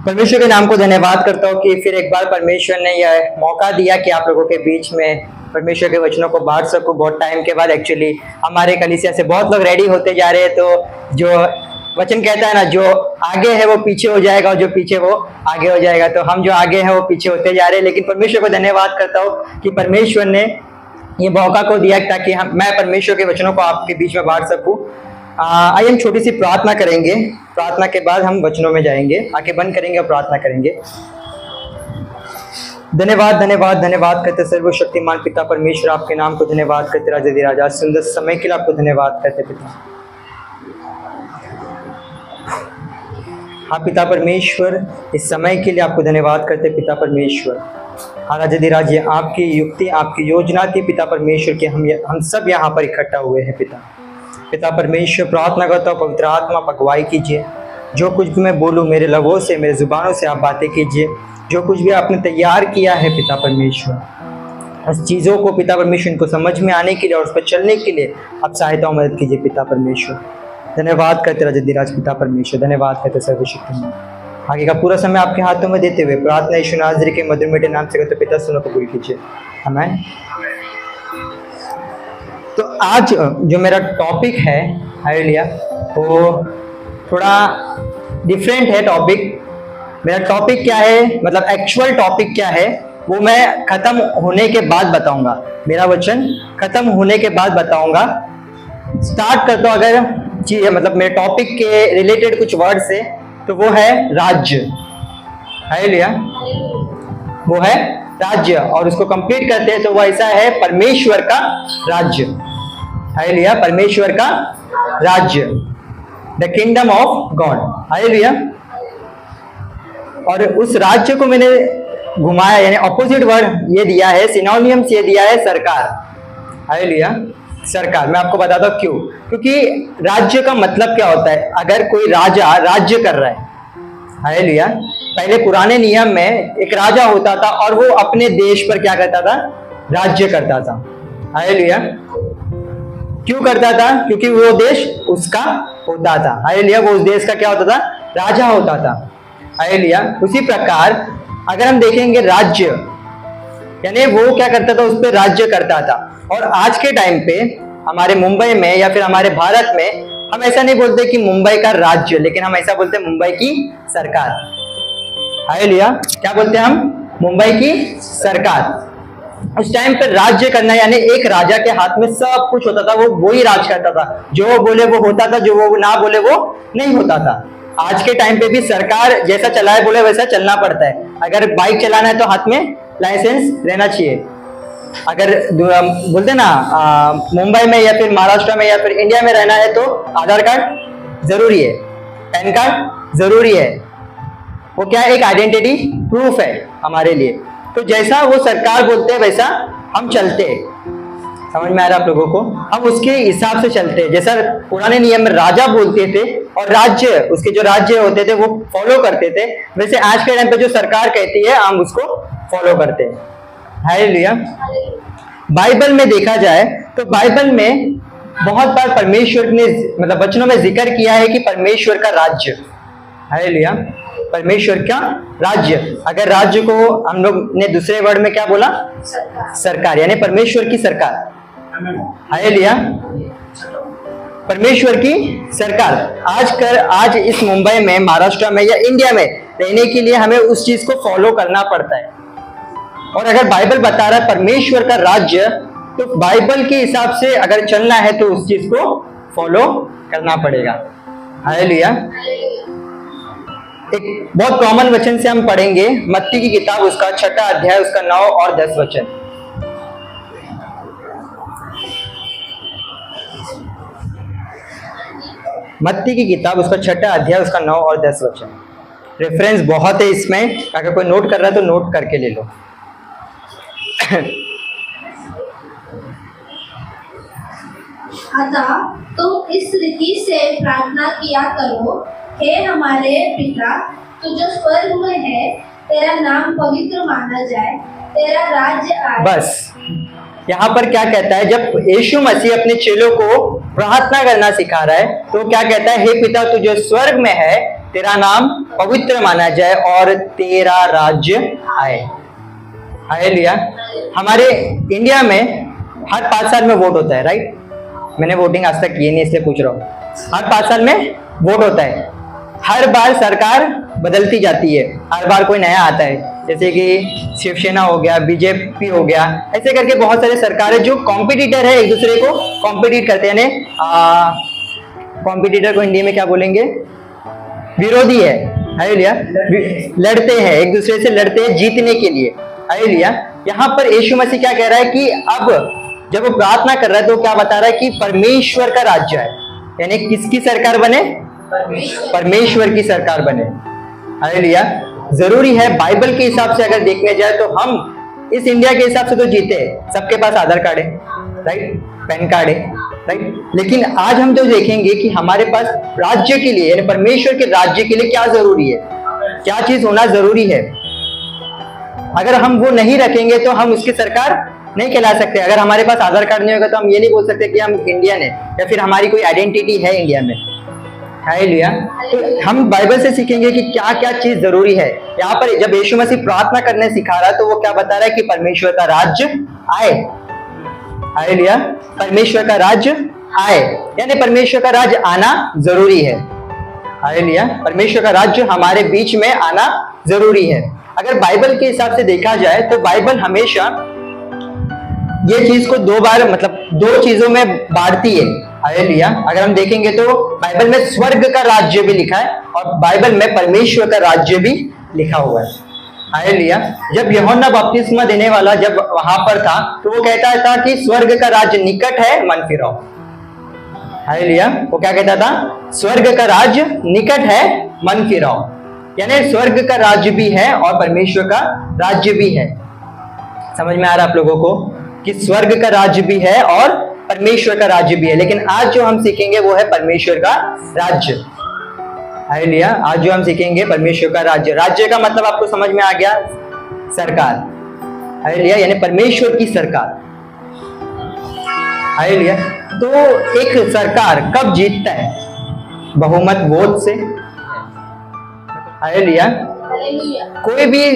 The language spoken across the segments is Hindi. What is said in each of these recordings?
परमेश्वर के नाम को धन्यवाद करता हूँ कि फिर एक बार परमेश्वर ने यह मौका दिया कि आप लोगों के बीच में परमेश्वर के वचनों को बांट सकूं। बहुत टाइम के बाद एक्चुअली हमारे कलीसिया से बहुत लोग रेडी होते जा रहे हैं, तो जो वचन कहता है ना, जो आगे है वो पीछे हो जाएगा और जो पीछे वो आगे हो जाएगा। तो हम जो आगे हैं वो पीछे होते जा रहे हैं, लेकिन परमेश्वर को धन्यवाद करता हूँ कि परमेश्वर ने ये मौका को दिया ताकि मैं परमेश्वर के वचनों को आपके बीच में बांट सकूं। आइए हम छोटी सी प्रार्थना करेंगे। प्रार्थना के बाद हम वचनों में जाएंगे। आंखें बंद करेंगे और प्रार्थना करेंगे। धन्यवाद धन्यवाद धन्यवाद करते सर्वशक्तिमान पिता परमेश्वर, आपके नाम को धन्यवाद करते राजा सुंदर समय के लिए आपको धन्यवाद करते पिता। हाँ पिता परमेश्वर, इस समय के लिए आपको धन्यवाद करते पिता परमेश्वर। हाँ राजा ये आपकी युक्ति, आपकी योजना थी पिता परमेश्वर के हम सब यहाँ पर इकट्ठा हुए हैं पिता परमेश्वर। प्रार्थना करता हूँ पवित्र आत्मा अगुवाई कीजिए। जो कुछ भी मैं बोलूँ मेरे लबों से, मेरे जुबानों से आप बातें कीजिए। जो कुछ भी आपने तैयार किया है पिता परमेश्वर, उस चीज़ों को पिता परमेश्वर इनको समझ में आने के लिए और उस पर चलने के लिए आप सहायता और मदद कीजिए पिता परमेश्वर। धन्यवाद करते राजा पिता परमेश्वर, धन्यवाद करते सर्वशक्तिमान। आगे का पूरा समय आपके हाथों में देते हुए प्रार्थना यीशु नाज़री के मधुर मीठे नाम से करते पिता सुनो कबूल कीजिए, आमीन। तो आज जो मेरा टॉपिक है हालेलुया, वो थोड़ा डिफरेंट है टॉपिक। मेरा टॉपिक क्या है, मतलब एक्चुअल टॉपिक क्या है, वो मैं खत्म होने के बाद बताऊंगा। मेरा वचन खत्म होने के बाद बताऊंगा। स्टार्ट करता हूं अगर चीज मतलब मेरे टॉपिक के रिलेटेड कुछ वर्ड से, तो वो है राज्य। हालेलुया, वो है राज्य। और उसको कंप्लीट करते हैं तो वो ऐसा है परमेश्वर का राज्य। हालेलुया, परमेश्वर का राज्य, the kingdom of God. Hallelujah. और उस राज्य को मैंने घुमाया, यानी ऑपोजिट वर्ड ये दिया है, सिनोनिम्स ये दिया है सरकार। हालेलुया, सरकार। मैं आपको बताता हूँ क्यों। क्योंकि राज्य का मतलब क्या होता है, अगर कोई राजा राज्य कर रहा है। हालेलुया, पहले पुराने नियम में एक राजा होता था और वो अपने देश पर क्या करता था, राज्य करता था। हालेलुया, क्यों करता था, क्योंकि वो देश उसका होता था। हालेलुया, वो उस देश का क्या होता था, राजा होता था। हालेलुया, उसी प्रकार अगर हम देखेंगे राज्य, यानी वो क्या करता था, उस पर राज्य करता था। और आज के टाइम पे हमारे मुंबई में या फिर हमारे भारत में हम ऐसा नहीं बोलते कि मुंबई का राज्य, लेकिन हम ऐसा बोलते हैं मुंबई की सरकार। हालेलुया, क्या बोलते हैं हम, मुंबई की सरकार। उस टाइम पे राज्य करना यानी एक राजा के हाथ में सब कुछ होता था, वो ही राज करता था। जो वो बोले वो होता था, जो वो ना बोले वो नहीं होता था। आज के टाइम पे भी सरकार जैसा चलाए बोले वैसा चलना पड़ता है। अगर बाइक चलाना है तो हाथ में लाइसेंस रहना चाहिए। अगर बोलते ना मुंबई में या फिर महाराष्ट्र में या फिर इंडिया में रहना है तो आधार कार्ड जरूरी है, पैन कार्ड जरूरी है। वो क्या है, एक आइडेंटिटी प्रूफ है हमारे लिए। तो जैसा वो सरकार बोलते हैं वैसा हम चलते हैं। समझ में आ रहा है आप लोगों को, हम उसके हिसाब से चलते हैं। जैसा पुराने नियम में राजा बोलते थे और राज्य, उसके जो राज्य होते थे वो फॉलो करते थे, वैसे आज के टाइम पे जो सरकार कहती है हम उसको फॉलो करते हैं। हालेलुया। बाइबल में देखा जाए तो बाइबल में बहुत बार परमेश्वर ने मतलब वचनों में जिक्र किया है कि परमेश्वर का राज्य। हालेलुया, परमेश्वर का राज्य। अगर राज्य को हम लोग ने दूसरे वर्ड में क्या बोला, सरकार, यानी परमेश्वर की सरकार। हालेलुया, परमेश्वर की सरकार। आज इस मुंबई में, महाराष्ट्र में या इंडिया में रहने के लिए हमें उस चीज को फॉलो करना पड़ता है। और अगर बाइबल बता रहा है परमेश्वर का राज्य, तो बाइबल के हिसाब से अगर चलना है तो उस चीज को फॉलो करना पड़ेगा। हालेलुया। एक बहुत कॉमन वचन से हम पढ़ेंगे, मत्ती की किताब उसका 6 अध्याय उसका 9 और 10 वचन। मत्ती की किताब उसका 6 अध्याय उसका 9 और 10 वचन। रेफरेंस बहुत है इसमें, अगर कोई नोट कर रहा है तो नोट करके ले लो। अतः तुम इस रीति से प्रार्थना किया करो, हे हमारे पिता, तू जो स्वर्ग में है, तेरा नाम पवित्र माना जाए, तेरा राज्य आए। बस यहाँ पर क्या कहता है, जब यीशु मसीह अपने चेलों को प्रार्थना करना सिखा रहा है तो क्या कहता है, हे पिता तू जो स्वर्ग में है, तेरा नाम पवित्र माना जाए और तेरा राज्य आए। हालेलुया। हमारे इंडिया में हर 5 साल में वोट होता है, राइट? मैंने वोटिंग आज तक की नहीं इसलिए पूछ रहा हूँ। हर 5 साल में वोट होता है। हर बार सरकार बदलती जाती है, हर बार कोई नया आता है, जैसे कि शिवसेना हो गया, बीजेपी हो गया, ऐसे करके बहुत सारे सरकारें जो कॉम्पिटिटर है, एक दूसरे को कॉम्पिटिट करते हैं। कॉम्पिटिटर को हिंदी में क्या बोलेंगे? विरोधी है। हालेलुया। लड़ते हैं, एक दूसरे से लड़ते हैं जीतने के लिए। हालेलुया। यहाँ पर यीशु मसीह क्या कह रहा है कि अब जब वो प्रार्थना कर रहा है तो क्या बता रहा है कि परमेश्वर का राज्य है, यानी किसकी सरकार बने? परमेश्वर की सरकार बने। हालेलुया। जरूरी है, बाइबल के हिसाब से अगर देखने जाए तो हम इस इंडिया के हिसाब से तो जीते, सबके पास आधार कार्ड है, राइट? पैन कार्ड है, राइट? लेकिन आज हम तो देखेंगे कि हमारे पास राज्य के लिए, यानी परमेश्वर के राज्य के लिए क्या जरूरी है, क्या चीज होना जरूरी है। अगर हम वो नहीं रखेंगे तो हम उसकी सरकार नहीं कहला सकते। अगर हमारे पास आधार कार्ड नहीं होगा तो हम ये नहीं बोल सकते कि हम इंडियन है या फिर हमारी कोई आइडेंटिटी है इंडिया में। हालेलुया। तो हम बाइबल से सीखेंगे कि क्या क्या चीज जरूरी है। यहाँ पर जब यीशु मसीह प्रार्थना करने सिखा रहा है तो वो क्या बता रहा है कि परमेश्वर का राज्य आए। हालेलुया। परमेश्वर का राज्य आए, यानी परमेश्वर का राज्य आना जरूरी है। हालेलुया। परमेश्वर का राज्य हमारे बीच में आना जरूरी है। अगर बाइबल के हिसाब से देखा जाए तो बाइबल हमेशा ये चीज को दो चीजों में बांटती है। हालेलुया। अगर हम देखेंगे तो बाइबल में स्वर्ग का राज्य भी लिखा है और बाइबल में परमेश्वर का राज्य भी लिखा हुआ है। हालेलुया। जब यूहन्ना बपतिस्मा देने वाला जब वहां पर था तो वो कहता था कि स्वर्ग का राज्य निकट है, मन फिराओ। हालेलुया। वो क्या कहता था? स्वर्ग का राज्य निकट है, मन फिराओ। यानी स्वर्ग का राज्य भी है और परमेश्वर का राज्य भी है। समझ में आ रहा आप लोगों को कि स्वर्ग का राज्य भी है और परमेश्वर का राज्य भी है। लेकिन आज जो हम सीखेंगे वो है परमेश्वर का राज्य। हालेलुया। आज जो हम सीखेंगे परमेश्वर का राज्य। राज्य का मतलब आपको समझ में आ गया? सरकार। हालेलुया। यानी परमेश्वर की सरकार। हालेलुया। तो एक सरकार कब जीतता है? बहुमत वोट से। हालेलुया। कोई भी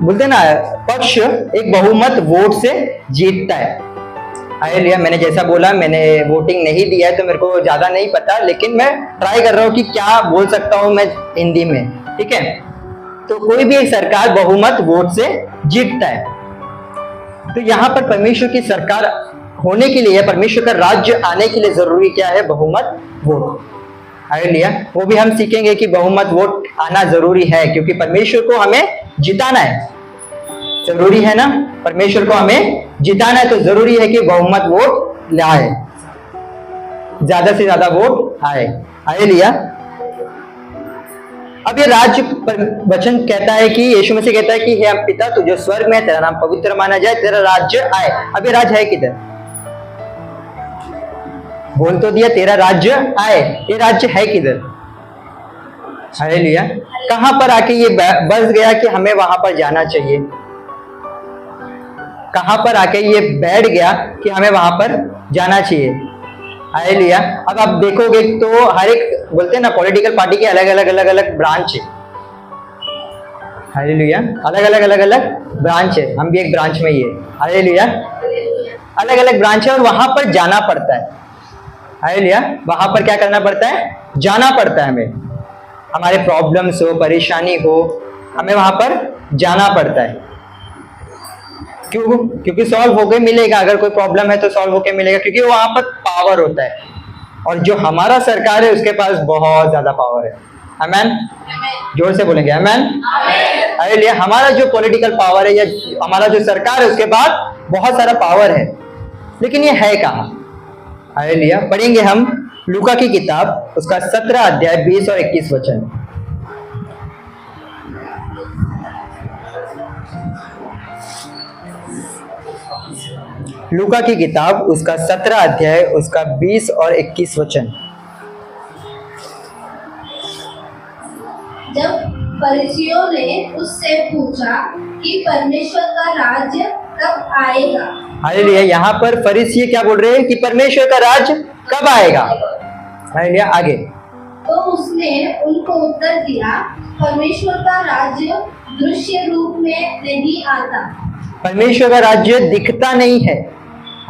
बोलते ना पक्ष एक बहुमत वोट से जीतता है। हालेलुया। मैंने जैसा बोला, मैंने वोटिंग नहीं दिया है तो मेरे को ज्यादा नहीं पता, लेकिन मैं ट्राई कर रहा हूँ कि क्या बोल सकता हूँ मैं हिंदी में, ठीक है? तो कोई भी एक सरकार बहुमत वोट से जीतता है। तो यहाँ पर परमेश्वर की सरकार होने के लिए, परमेश्वर का राज्य आने के लिए जरूरी क्या है? बहुमत वोट। हालेलुया। वो भी हम सीखेंगे कि बहुमत वोट आना जरूरी है क्योंकि परमेश्वर को हमें जिताना है। जरूरी है ना? परमेश्वर को हमें जिताना है तो जरूरी है कि बहुमत वोट लाए, ज्यादा से ज्यादा वोट आए। हालेलुया। अब ये राज्य वचन कहता है कि यीशु मसीह कहता है कि हे पिता तू जो स्वर्ग में है, तेरा नाम पवित्र माना जाए, तेरा राज्य आए। अब ये राज्य है किधर? बोल तो दिया तेरा राज्य आए, ये राज्य है किधर? हालेलुया। कहां पर आके ये बस गया कि हमें वहां पर जाना चाहिए? कहां पर आके ये बैठ गया कि हमें वहां पर जाना चाहिए? हालेलुया। अब आप देखोगे तो हर एक बोलते हैं ना पॉलिटिकल पार्टी के अलग अलग ब्रांच है। हालेलुया। अलग अलग ब्रांच है, हम भी एक ब्रांच में ही है। हालेलुया। अलग अलग ब्रांच है और वहां पर जाना पड़ता है। हालेलुया। वहां पर क्या करना पड़ता है? जाना पड़ता है हमें। हमारे प्रॉब्लम्स हो, परेशानी हो, हमें वहां पर जाना पड़ता है। क्यों? क्योंकि सॉल्व होके मिलेगा। अगर कोई प्रॉब्लम है तो सॉल्व होके मिलेगा क्योंकि वहां पर पावर होता है और जो हमारा सरकार है उसके पास बहुत ज्यादा पावर है। आमेन। जोर से बोलेंगे आमेन। हालेलुया। हमारा जो पॉलिटिकल पावर है या हमारा जो सरकार है उसके पास बहुत सारा पावर है, लेकिन ये है कहाँ? हालेलुया। पढ़ेंगे हम लूका की किताब उसका 17 अध्याय 20 और 21 वचन। लूका की किताब उसका 17 अध्याय उसका 20 और 21 वचन। जब फरीसियों ने उससे पूछा कि परमेश्वर का राज्य कब आएगा? हालेलुया। यहाँ पर फरीसी क्या बोल रहे हैं कि परमेश्वर का राज्य कब आएगा? हालेलुया। आगे तो उसने उनको उत्तर दिया, परमेश्वर का राज्य दृश्य रूप में नहीं आता। परमेश्वर का राज्य दिखता नहीं है।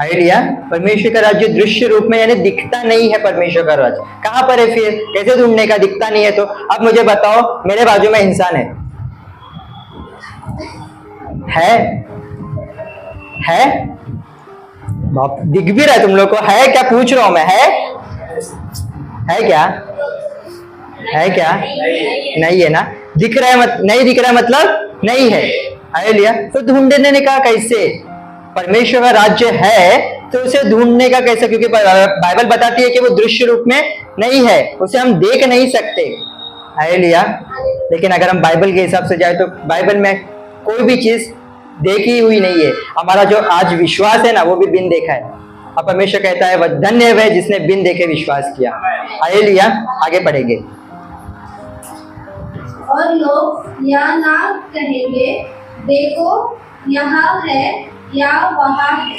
आइडिया, परमेश्वर का राज्य दृश्य रूप में यानी दिखता नहीं है। परमेश्वर का राज्य कहाँ पर है? फिर कैसे ढूंढने का? दिखता नहीं है तो अब मुझे बताओ, मेरे बाजू में इंसान है बाप, दिख भी रहा है तुम लोग को? है क्या पूछ रहा हूं मैं? है क्या? है क्या? नहीं है ना? दिख रहा है नहीं दिख रहा है मतलब नहीं है। हालेलुया। तो ढूंढने का कैसे? परमेश्वर का राज्य है तो उसे ढूंढने का कैसे? क्योंकि बाइबल बताती है कि वो दृश्य रूप में नहीं है, उसे हम देख नहीं सकते। हालेलुया। लेकिन अगर हम बाइबल के हिसाब से जाए तो बाइबल में कोई भी चीज देखी हुई नहीं है। हमारा जो आज विश्वास है ना, वो भी बिन देखा है। अब परमेश्वर कहता है वह धन्य है जिसने बिन देखे विश्वास किया। हालेलुया। आगे पढ़ेंगे। और लोग यह ना कहेंगे, देखो यहाँ है या वहाँ है,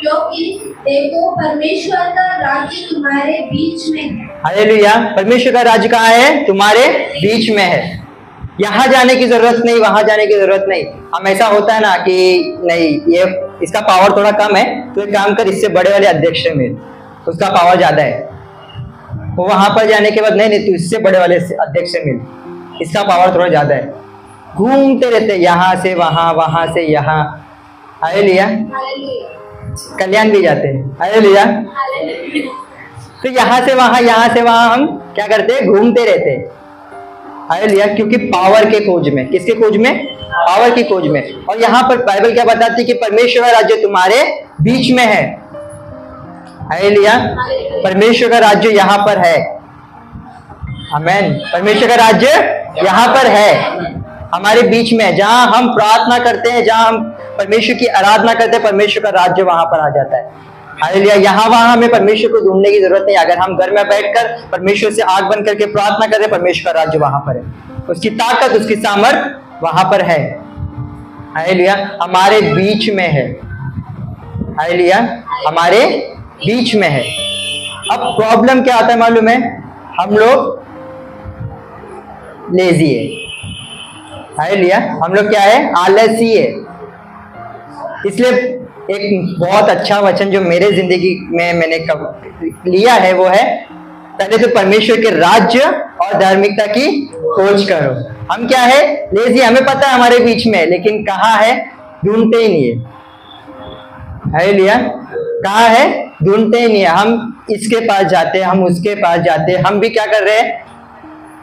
क्योंकि देखो परमेश्वर का राज्य तुम्हारे बीच में है। हालेलुया। परमेश्वर का राज्य कहाँ है? तुम्हारे बीच में है। यहाँ जाने की जरूरत नहीं, वहां जाने की जरूरत नहीं। हम ऐसा होता है ना कि नहीं, ये इसका पावर थोड़ा कम है तो एक काम कर, इससे बड़े वाले अध्यक्ष से मिल, उसका पावर ज्यादा है। वो वहां पर जाने के बाद नहीं तू इससे बड़े वाले अध्यक्ष से मिल, इसका पावर थोड़ा ज्यादा है। घूमते रहते यहाँ से वहां, वहां से यहाँ। हालेलुया। कल्याण भी जाते हैं। हालेलुया। तो यहाँ से वहां, यहाँ से वहां हम क्या करते हैं? घूमते रहते हैं। हालेलुया। क्योंकि पावर के खोज में, किसके खोज में? पावर की खोज में। और यहाँ पर बाइबल क्या बताती है कि परमेश्वर का राज्य तुम्हारे बीच में है। हालेलुया। परमेश्वर का राज्य यहाँ पर है। आमेन। परमेश्वर का राज्य यहाँ पर है, हमारे बीच में। जहां हम प्रार्थना करते हैं, जहां हम परमेश्वर की आराधना करते हैं, परमेश्वर का राज्य वहां पर आ जाता है। हालेलुया। यहाँ वहां हमें परमेश्वर को ढूंढने की जरूरत नहीं। अगर हम घर में बैठकर परमेश्वर से आंख बंद करके प्रार्थना करें, परमेश्वर का राज्य वहां पर है, उसकी ताकत, उसकी सामर्थ वहां पर है। हालेलुया। हमारे बीच में है। हालेलुया। हमारे बीच में है। अब प्रॉब्लम क्या आता है मालूम है? हम लोग लेजी है। हालेलुया। हम लोग क्या है? आलसी है। इसलिए एक बहुत अच्छा वचन जो मेरे जिंदगी में मैंने लिया है वो है, पहले तो परमेश्वर के राज्य और धार्मिकता की खोज करो। हम क्या है? लेजी। हमें पता है हमारे बीच में, लेकिन कहाँ है? ढूंढते ही नहीं है। हालेलुया। कहाँ है? ढूंढते ही नहीं है। हम इसके पास जाते हैं, हम उसके पास जाते हैं। हम भी क्या कर रहे हैं?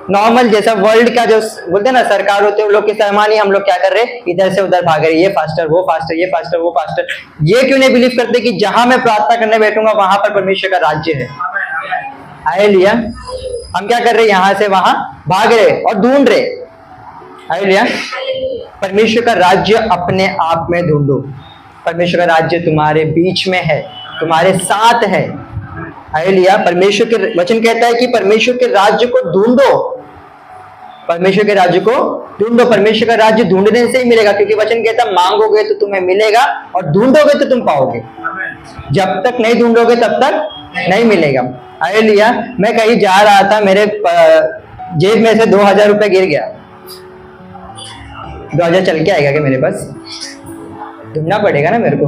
नॉर्मल जैसा वर्ल्ड का जो बोलते हैं ना सरकार होते हैं, वो लोग के सामानी हम लोग क्या कर रहे हैं? इधर से उधर भाग रहे, ये फास्टर वो फास्टर, ये फास्टर वो फास्टर। ये क्यों नहीं बिलीव करते कि जहां मैं प्रार्थना करने बैठूंगा वहां पर परमेश्वर का राज्य है? हालेलुया। हम क्या कर रहे हैं? यहाँ से वहां भाग रहे और ढूंढ रहे। हालेलुया। परमेश्वर का राज्य अपने आप में ढूंढो। परमेश्वर का राज्य तुम्हारे बीच में है, तुम्हारे साथ है। हालेलुया। परमेश्वर के वचन कहता है कि परमेश्वर के राज्य को ढूंढो। परमेश्वर के राज्य को ढूंढो। परमेश्वर का राज्य ढूंढने से ही मिलेगा, क्योंकि वचन कहता है मांगोगे तो तुम्हें मिलेगा और ढूंढोगे तो तुम पाओगे। जब तक नहीं ढूंढोगे तब तक नहीं मिलेगा। हालेलुया। मैं कहीं जा रहा था, मेरे जेब में से 2000 रुपये गिर गया। 2000 चल के आएगा क्या मेरे पास? ढूंढना पड़ेगा ना मेरे को,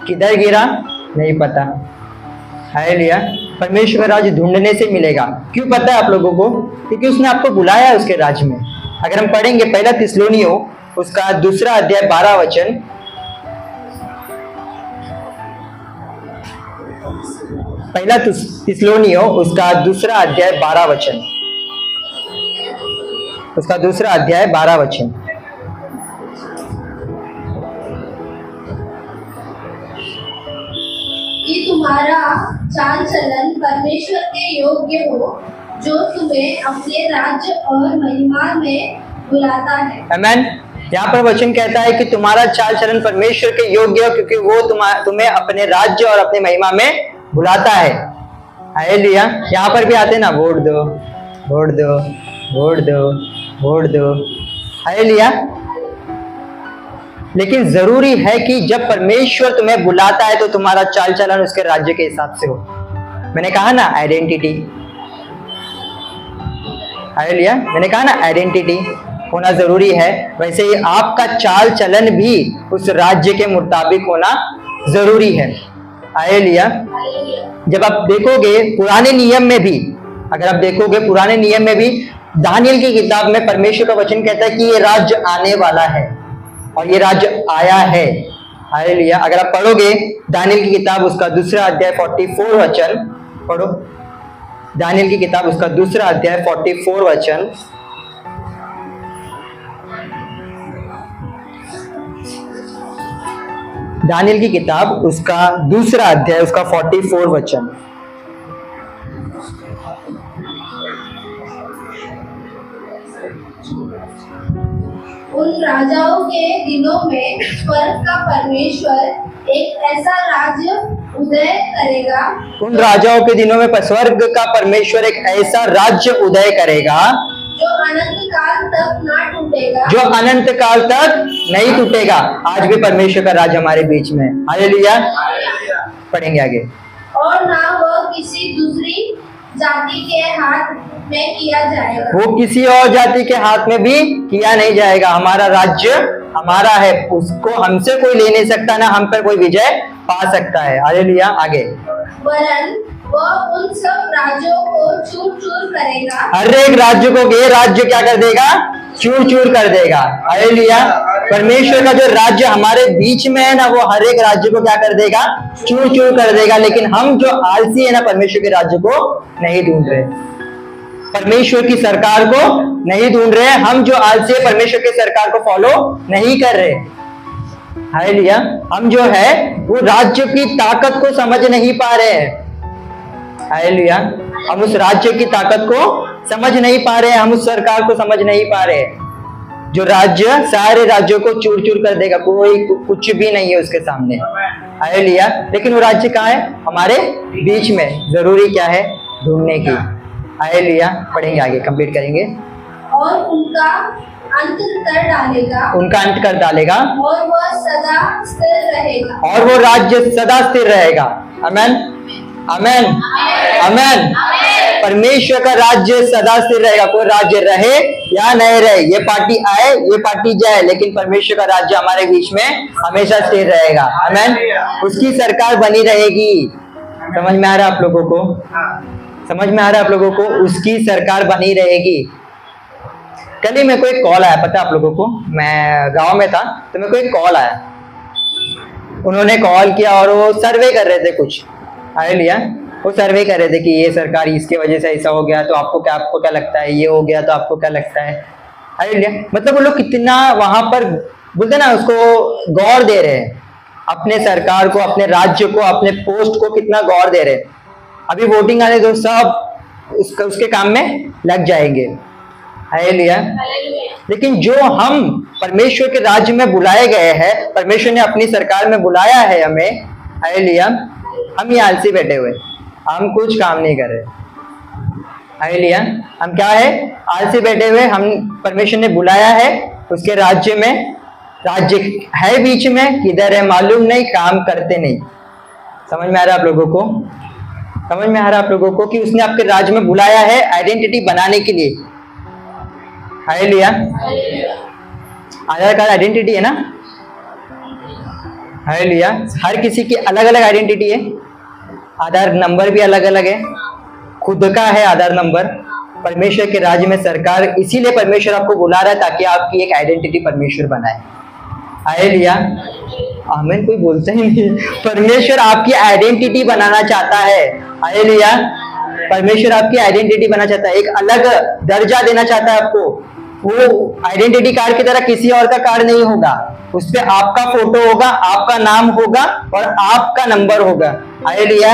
किधर गिरा नहीं पता। हालेलुया। परमेश्वर का राज्य ढूंढने से मिलेगा। क्यों पता है आप लोगों को? क्योंकि उसने आपको बुलाया है उसके राज्य में। अगर हम पढ़ेंगे पहला थिस्सलुनीयों उसका 2 अध्याय 12 वचन, पहला थिस्सलुनीयों उसका 2 अध्याय 12 वचन, उसका 2 अध्याय 12 वचन। कि तुम्हारा चाल चलन परमेश्वर के योग्य हो, जो तुम्हें अपने राज्य और महिमा में बुलाता है। आमेन। यहाँ पर वचन कहता है कि तुम्हारा चाल चलन परमेश्वर के योग्य हो, क्योंकि वो तुम्हें अपने राज्य और अपने महिमा में बुलाता है। हालेलुया। यहाँ पर भी आते ना, वोट दो वोट दो वोट दो वोट दो। हालेलुया। लेकिन जरूरी है कि जब परमेश्वर तुम्हें बुलाता है तो तुम्हारा चाल चलन उसके राज्य के हिसाब से हो। मैंने कहा ना, आइडेंटिटी। हालेलुया। मैंने कहा ना आइडेंटिटी होना जरूरी है, वैसे ही आपका चाल चलन भी उस राज्य के मुताबिक होना जरूरी है। हालेलुया। जब आप देखोगे पुराने नियम में भी, अगर आप देखोगे पुराने नियम में भी दानियल की किताब में परमेश्वर का वचन कहता है कि ये राज्य आने वाला है और ये राज्य आया है। हालेलुया। अगर आप पढ़ोगे दानियल की किताब उसका दूसरा अध्याय 44 वचन पढ़ो। दानियल की किताब उसका दूसरा अध्याय 44 वचन। दानियल की किताब उसका दूसरा अध्याय उसका 44 वचन। उन राजाओं के दिनों में स्वर्ग का परमेश्वर एक ऐसा राज्य उदय करेगा। उन राजाओं के दिनों में स्वर्ग का परमेश्वर एक ऐसा राज्य उदय करेगा जो अनंत काल तक ना टूटेगा। जो अनंत काल तक नहीं टूटेगा। आज भी परमेश्वर का राज हमारे बीच में। हालेलुया। पढ़ेंगे आगे। और ना वह किसी दूसरी जाति के हाथ में किया जाएगा। वो किसी और जाति के हाथ में भी किया नहीं जाएगा। हमारा राज्य हमारा है, उसको हमसे कोई ले नहीं सकता, ना हम पर कोई विजय पा सकता है। हालेलुया। आगे। वरन वह उन सब राज्यों को चूर चूर करेगा। हर एक राज्य को ये राज्य क्या कर देगा? चूर चूर कर देगा। हालेलुया। परमेश्वर का जो राज्य हमारे बीच में है ना, वो हर एक राज्य को क्या कर देगा? चूर चूर कर देगा। लेकिन हम जो आलसी है ना, परमेश्वर के राज्य को नहीं ढूंढ रहे, परमेश्वर की सरकार को नहीं ढूंढ रहे। हम जो आलसी है, परमेश्वर की सरकार को फॉलो नहीं कर रहे। हालेलुया। हम जो है वो राज्य की ताकत को समझ नहीं पा रहे हैं। हालेलुया। हम उस राज्य की ताकत को समझ नहीं पा रहे हैं, हम उस सरकार को समझ नहीं पा रहे हैं जो राज्य सारे राज्यों को चूर चूर कर देगा। कोई कुछ भी नहीं है उसके सामने। हालेलुया। लेकिन वो राज्य कहाँ है? हमारे बीच में। जरूरी क्या है? ढूंढने की। हालेलुया। पढ़ेंगे आगे, कंप्लीट करेंगे। और उनका अंत कर डालेगा। उनका अंत कर डालेगा और वह सदा स्थिर रहेगा। और वो राज्य सदा स्थिर रहेगा। आमेन, आमेन, आमेन। परमेश्वर का राज्य सदा स्थिर रहेगा। कोई राज्य रहे या नहीं रहे, ये पार्टी आए ये पार्टी जाए, लेकिन परमेश्वर का राज्य हमारे बीच में हमेशा स्थिर रहेगा। आमेन। उसकी सरकार बनी रहेगी। समझ में आ रहा है आप लोगों को? समझ में आ रहा है आप लोगों को? उसकी सरकार बनी रहेगी। कल ही मेरे को एक कॉल आया, पता है आप लोगों को? मैं गांव में था तो मेरे को एक कॉल आया। उन्होंने कॉल किया और वो सर्वे कर रहे थे कुछ। हालेलुया। वो सर्वे कर रहे थे कि ये सरकार इसके वजह से ऐसा हो गया तो आपको क्या लगता है, ये हो गया तो आपको क्या लगता है। हालेलुया। मतलब वो लोग कितना वहां पर बोलते ना, उसको गौर दे रहे हैं, अपने सरकार को, अपने राज्य को, अपने पोस्ट को कितना गौर दे रहे हैं। अभी वोटिंग आने दो, सब उसके काम में लग जाएंगे। हालेलुया। लेकिन जो हम परमेश्वर के राज्य में बुलाए गए हैं, परमेश्वर ने अपनी सरकार में बुलाया है हमें। हालेलुया। हम ये आलसी बैठे हुए, हम कुछ काम नहीं कर रहे। हालेलुया। हम क्या है? आलसी बैठे हुए। हम परमेश्वर ने बुलाया है उसके राज्य में। राज्य है बीच में, किधर है मालूम नहीं, काम करते नहीं। समझ में आ रहा है आप लोगों को? समझ में आ रहा है आप लोगों को कि उसने आपके राज्य में बुलाया है आइडेंटिटी बनाने के लिए। हालेलुया। आधार कार्ड आइडेंटिटी है ना? हालेलुया। हर किसी की अलग अलग आइडेंटिटी है। आधार नंबर भी अलग अलग है, खुद का है आधार नंबर। परमेश्वर के राज्य में सरकार, इसीलिए परमेश्वर आपको बुला रहा है ताकि आपकी एक आइडेंटिटी परमेश्वर बनाए। हालेलुया। आमीन। कोई बोलता ही नहीं। परमेश्वर आपकी आइडेंटिटी बनाना चाहता है। हालेलुया। परमेश्वर आपकी आइडेंटिटी बनाना चाहता है, एक अलग दर्जा देना चाहता है आपको। वो आइडेंटिटी कार्ड की तरह किसी और का कार्ड नहीं होगा, उस पे आपका फोटो होगा, आपका नाम होगा और आपका नंबर होगा। हालेलुया।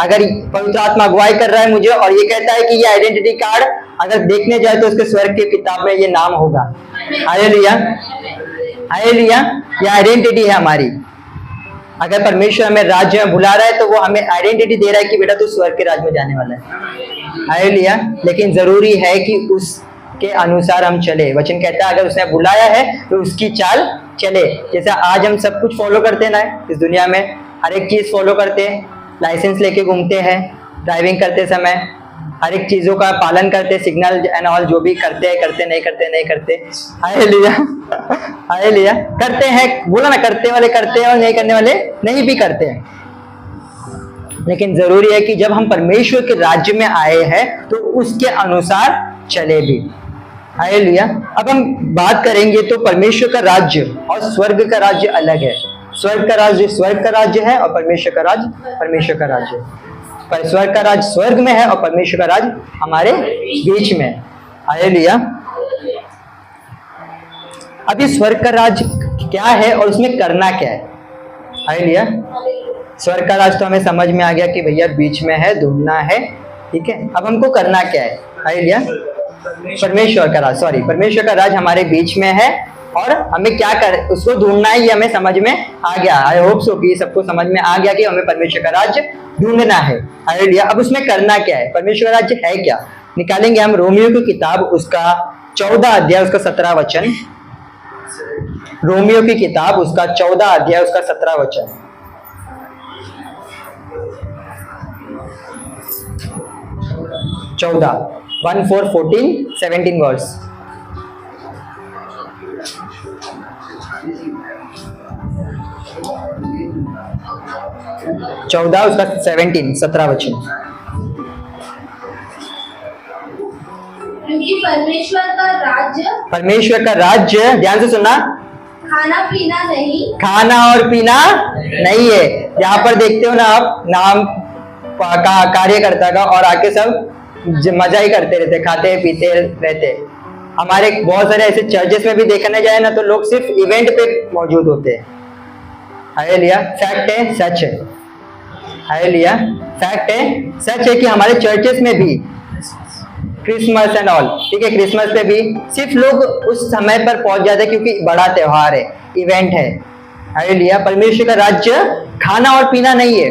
अगर पवित्र आत्मा अगुवाई कर रहा है मुझे और ये कहता है कि ये आइडेंटिटी कार्ड अगर देखने जाए तो उसके स्वर्ग की किताब में ये नाम होगा। हालेलुया। हालेलुया। ये आइडेंटिटी है हमारी। अगर परमेश्वर हमें राज्य में बुला रहा है तो वो हमें आइडेंटिटी दे रहा है कि बेटा तू स्वर्ग के राज्य में जाने वाला है। हालेलुया। लेकिन जरूरी है कि उसके अनुसार हम चले। वचन कहता है अगर उसने बुलाया है तो उसकी चाल चले। जैसे आज हम सब कुछ फॉलो करते हैं ना, इस दुनिया में हर एक चीज फॉलो करते हैं, लाइसेंस लेके घूमते हैं ड्राइविंग करते समय, हर एक चीजों का पालन करते, सिग्नल एंड ऑल जो भी करते हैं करते, नहीं करते नहीं करते। Hallelujah, hallelujah. करते हैं, बोला ना, करते वाले करते हैं और नहीं करने वाले नहीं भी करते हैं। लेकिन जरूरी है कि जब हम परमेश्वर के राज्य में आए हैं तो उसके अनुसार चले भी। हालेलुया। अब हम बात करेंगे तो परमेश्वर का राज्य और स्वर्ग का राज्य अलग है। स्वर्ग का राज्य स्वर्ग का राज्य है और परमेश्वर का राज्य परमेश्वर का राज्य है। पर स्वर्ग का राज्य स्वर्ग में है और परमेश्वर का राज्य हमारे बीच में है। हालेलुया। अभी स्वर्ग का राज्य क्या है और उसमें करना क्या है? हालेलुया। स्वर्ग का राज तो हमें समझ में आ गया कि भैया बीच में है, ढूंढना है, ठीक है। अब हमको करना क्या है? हालेलुया। परमेश्वर का राज, सॉरी, परमेश्वर का राज हमारे बीच में है और हमें क्या कर, उसको ढूंढना है। ये हमें समझ में आ गया। आई होप सो कि सबको समझ में आ गया कि हमें परमेश्वर का राज्य ढूंढना है। हालेलुया। अब उसमें करना क्या है? परमेश्वर का राज्य है क्या? निकालेंगे हम रोमियो की किताब, उसका 14 अध्याय, उसका 17 वचन। रोमियो की किताब, उसका 14 अध्याय, उसका 17 वचन। 14, 1, 4, 14, 17 वर्स। चौदह उसका 17, 17 वचन। क्योंकि परमेश्वर का राज्य, ध्यान से सुनना, खाना पीना नहीं, खाना और पीना नहीं है। यहाँ पर देखते हो ना आप, नाम का कार्यकर्ता का, और आके सब मजा ही करते रहते, खाते पीते रहते। हमारे बहुत सारे ऐसे चर्चेस में भी देखने जाए ना तो लोग सिर्फ इवेंट पे मौजूद होते हैं। हालेलुया। फैक्ट है, सच है। हालेलुया। फैक्ट है, सच है कि हमारे चर्चेस में भी क्रिसमस एंड ऑल, ठीक है, क्रिसमस पे भी सिर्फ लोग उस समय पर पहुंच जाते हैं क्योंकि बड़ा त्योहार है, इवेंट है। हालेलुया। परमेश्वर का राज्य खाना और पीना नहीं है।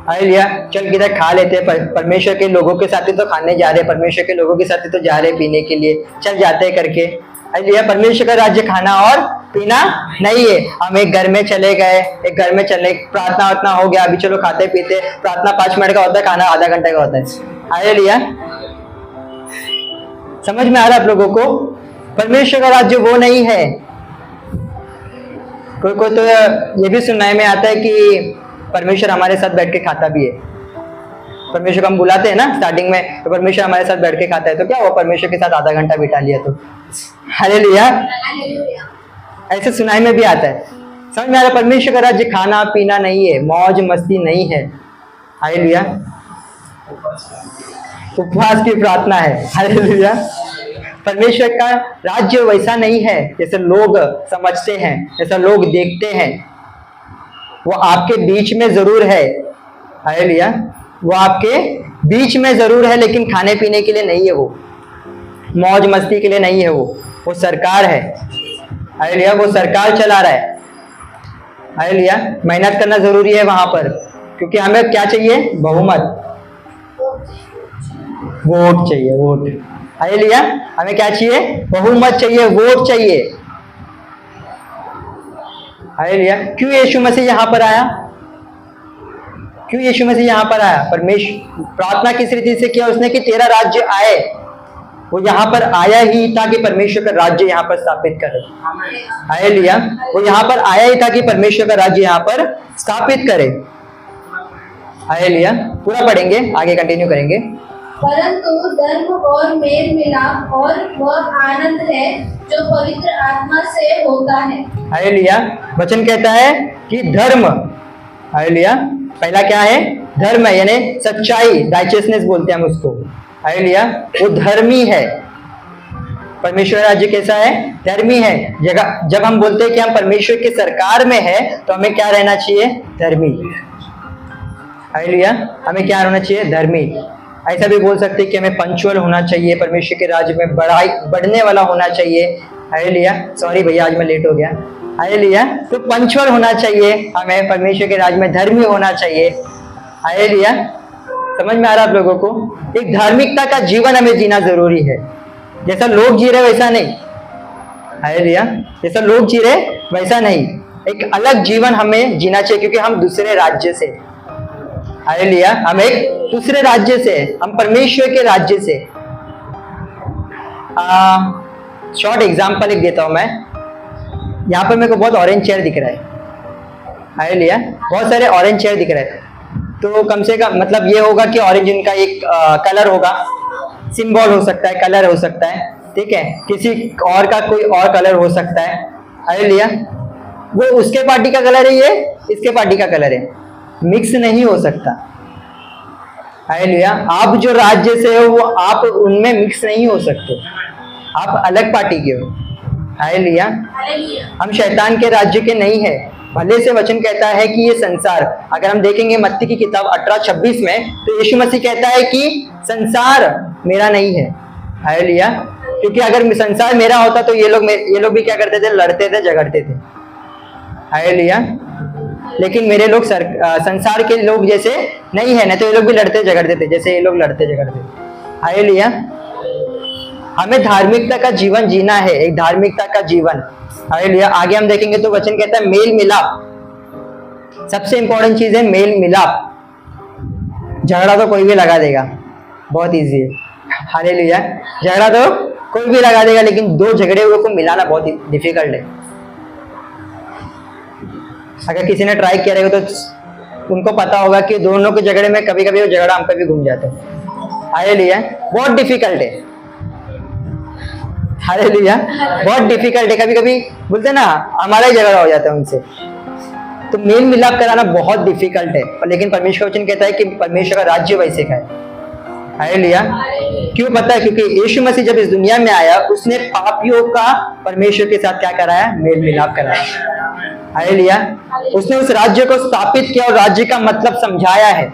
हालेलुया। चल किधर खा लेते हैं, परमेश्वर के लोगों के साथ ही तो खाने जा रहे हैं, परमेश्वर के लोगों के साथ ही तो जा रहे हैं पीने के लिए, चल जाते हैं करके। हालेलुया। परमेश्वर का राज्य खाना और पीना नहीं है। हम एक घर में चले गए, एक घर में चले, प्रार्थना वार्थना हो गया, अभी चलो खाते पीते, प्रार्थना 5 मिनट का होता है, खाना आधा घंटे का होता है। हालेलुया। समझ में आ रहा है आप लोगों को? परमेश्वर का राज्य वो नहीं है। कोई कोई तो ये भी सुनने में आता है कि परमेश्वर हमारे साथ बैठ के खाता भी है। परमेश्वर को हम बुलाते हैं ना स्टार्टिंग में, तो परमेश्वर हमारे साथ बैठ के खाता है, तो क्या वो परमेश्वर के साथ आधा घंटा बिता लिया तो? हालेलुया। ऐसे सुनाई में भी आता है। समझ में आ रहा? परमेश्वर का राज्य खाना पीना नहीं है, मौज मस्ती नहीं है। हालेलुया। उपवास की प्रार्थना है। हालेलुया। परमेश्वर का राज्य वैसा नहीं है जैसे लोग समझते हैं, जैसा लोग देखते हैं। वो आपके बीच में जरूर है। हालेलुया। वो आपके बीच में जरूर है, लेकिन खाने पीने के लिए नहीं है, वो मौज मस्ती के लिए नहीं है। वो सरकार है। हालेलुया। वो सरकार चला रहा है। हालेलुया। मेहनत करना जरूरी है वहां पर, क्योंकि हमें क्या चाहिए? बहुमत, वोट चाहिए, वोट। हालेलुया। हमें क्या चाहिए? बहुमत चाहिए, वोट चाहिए। हालेलुया। क्यों यीशु मसीह यहाँ पर आया? क्यों यीशु मसीह यहाँ पर आया? परमेश्वर प्रार्थना किस रीति से किया उसने कि तेरा राज्य आए। वो यहाँ पर आया ही ताकि परमेश्वर का राज्य यहाँ पर स्थापित करे। हालेलुया। वो यहाँ पर आया ही ताकि परमेश्वर का राज्य यहाँ पर स्थापित करे। हालेलुया। पूरा पढ़ेंगे, आगे कंटिन्यू करेंगे। परंतु धर्म और मेल मिलाप और वह आनंद है जो पवित्र आत्मा से होता है। हालेलुया। वचन कहता है कि धर्म, हालेलुया, पहला क्या है? धर्म है, यानी सच्चाई, राइचियसनेस बोलते हैं हम उसको। हालेलुया। वो धर्मी है। परमेश्वर राज्य कैसा है? धर्मी है। जब हम बोलते हैं कि हम परमेश्वर की सरकार में है तो हमें क्या रहना चाहिए? धर्मी। हालेलुया। हमें क्या होना चाहिए? धर्मी। ऐसा भी बोल सकते हैं कि हमें पंचुअल होना चाहिए, परमेश्वर के राज्य में बढ़ने वाला होना चाहिए। हालेलुया। सॉरी भैया, आज मैं लेट हो गया। हालेलुया। तो पंचुअल होना चाहिए हमें, परमेश्वर के राज्य में धर्मी होना चाहिए। हालेलुया। समझ में आ रहा है आप लोगों को? एक धार्मिकता का जीवन हमें जीना जरूरी है। जैसा लोग जी रहे वैसा नहीं। हालेलुया। जैसा लोग जी रहे वैसा नहीं, एक अलग जीवन हमें जीना चाहिए, क्योंकि हम दूसरे राज्य से। हालेलुया। हम एक दूसरे राज्य से, हम परमेश्वर के राज्य से। शॉर्ट एग्जाम्पल लिख देता हूं मैं। यहाँ पर मेरे को बहुत ऑरेंज चेयर दिख रहा है, हालेलुया, बहुत सारे ऑरेंज चेयर दिख रहे हैं। तो कम से कम मतलब ये होगा कि ऑरेंज इनका एक कलर होगा, सिंबल हो सकता है, कलर हो सकता है, ठीक है, किसी और का कोई और कलर हो सकता है, हालेलुया। वो उसके पार्टी का कलर है, ये इसके पार्टी का कलर है, मिक्स नहीं हो सकता, हालेलुया। आप जो राज्य से हो वो आप उनमें मिक्स नहीं हो सकते, आप अलग पार्टी के हो, हालेलुया। हम शैतान के राज्य के नहीं है। भले से वचन कहता है कि ये संसार, अगर हम देखेंगे मत्ती की किताब 18:26 में, तो यीशु मसीह कहता है कि संसार मेरा नहीं है, हालेलुया। क्योंकि अगर संसार मेरा होता तो ये लोग भी क्या करते थे, लड़ते थे, झगड़ते थे, हालेलुया। लेकिन मेरे लोग संसार के लोग जैसे नहीं है, ना तो ये लोग भी लड़ते झगड़ते थे जैसे ये लोग लड़ते झगड़ते थे, हालेलुया। हमें धार्मिकता का जीवन जीना है, एक धार्मिकता का जीवन, हालेलुया। आगे हम देखेंगे तो वचन कहता है मेल मिलाप, सबसे इंपॉर्टेंट चीज है मेल मिलाप। झगड़ा तो कोई भी लगा देगा, बहुत इजी है, हालेलुया। झगड़ा तो कोई भी लगा देगा, लेकिन दो झगड़े हुए को मिलाना बहुत डिफिकल्ट है। अगर किसी ने ट्राई किया रहेगा तो उनको पता होगा कि दोनों के झगड़े में कभी कभी वो झगड़ा हम पे भी घूम जाता है, हालेलुया। बहुत डिफिकल्ट है, हालेलुया, बहुत डिफिकल्ट है। कभी कभी बोलते ना हमारा ही झगड़ा हो जाता है उनसे, तो मेल मिलाप कराना बहुत डिफिकल्ट है। लेकिन परमेश्वर वचन कहता है कि परमेश्वर का राज्य वैसे का है, हालेलुया। क्यों पता है? क्योंकि यीशु मसीह जब इस दुनिया में आया, उसने पापियों का परमेश्वर के साथ क्या कराया, मेल मिलाप कराया, हालेलुया। उसने उस राज्य को स्थापित किया और राज्य का मतलब समझाया है।